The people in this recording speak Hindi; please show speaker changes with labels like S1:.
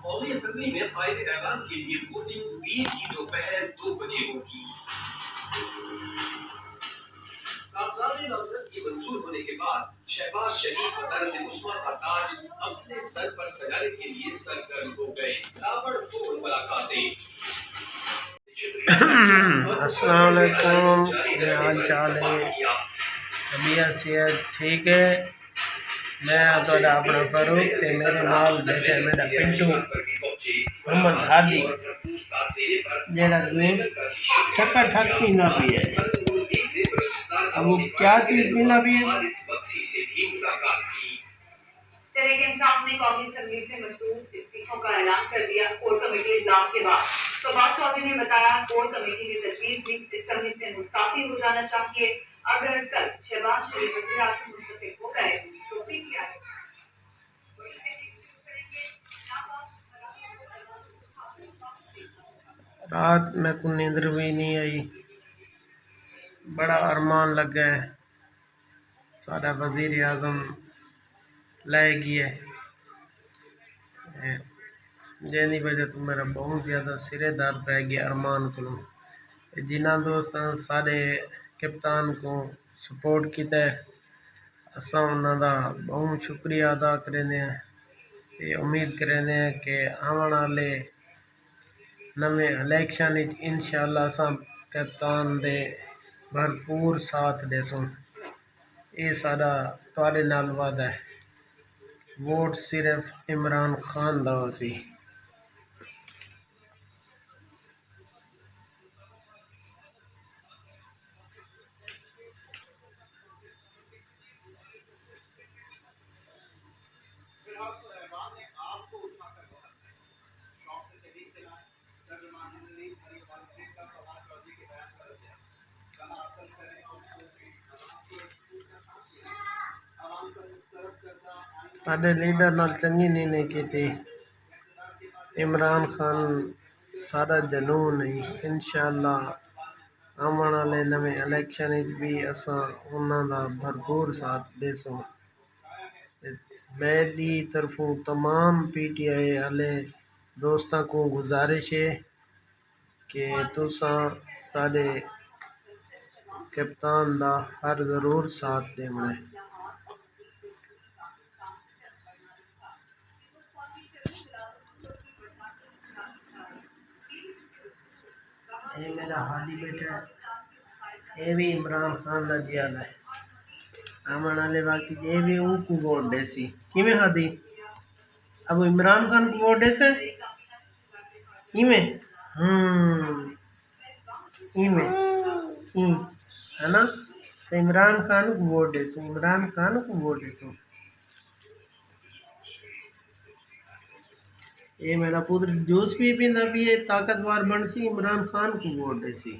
S1: कौमी असेंबली में फायदे ऐलान के लिए वोटिंग 20 की दोपहर 2 बजे होगी। कागजात नामजद की मंजूर होने के बाद शहबाज शरीफ दर्द उस्मा का ताज अपने सर पर सजाने के लिए सरगर्म हो गए। ताबड़तोड़ मुलाकातें।
S2: अस्सलाम वालेकुम, क्या हाल चाल है? तबीयत सेहत ठीक है? मैं थोड़ा अपना फारूक ते मेरे नाल बैठे मेरा पिंटू मोहम्मद हादी जेड़ा चक्कर ठक पीना भी है। अब वो क्या चीज़ पीना भी है?
S3: ने कौमी असेंबली से मशहूर इस्तीफों का ऐलान कर दिया। कोर कमेटी इजलास के बाद शहबाज चौधरी ने बताया कोर कमेटी की तजवीज़ भी इस कमेटी से मुस्ताफी हो जाना चाहिए। अगर कल शहबाज शरीफ वज़ीर आज़म मुंतखब हो गए तो फिर क्या है?
S2: रात में को नींद भी नहीं आई, बड़ा अरमान लग गया है। सारा वज़ीर आज़म लाएगी है जिंदी वजह तो मेरा बहुत ज़्यादा सिरे दर्द पै गया अरमान को। जिन्हों दोस्तों सारे कप्तान को सपोर्ट किया असा उन्होंने बहुत शुक्रिया अदा करें। उम्मीद करें कि आने वाले नवे इलेक्शन इंशाअल्लाह असा कप्तान दे भरपूर साथ देसूँ। ये सारा तुहाडे नाल वादा है। वोट सिर्फ इमरान खान दा सी। साडे लीडर नाल चंगी नहीं की थी। इमरान खान सारा जनून है। इंशाअल्लाह आने वाले नवे इलेक्शन भी असा उन्होंने भरपूर साथ देसूँ। मेरी तरफों तमाम PTI वाले दोस्तों को गुजारिश है कि तुसा साडे कप्तान दा हर ज़रूर साथ देना है। ये मेरा हादी बेटा है, ये भी इमरान खान का जियाल है। आने वाले वक्त ये भी उनको वोट दे सी किमें हादी अब इमरान खान को वोट दे से किमें इमें है ना। तो इमरान खान को वोट दे सो, इमरान खान को वोट दे सो। ये मेरा पुत्र जूस भी पीना भी है ताकतवर बन सी, इमरान खान को वोट दे सी।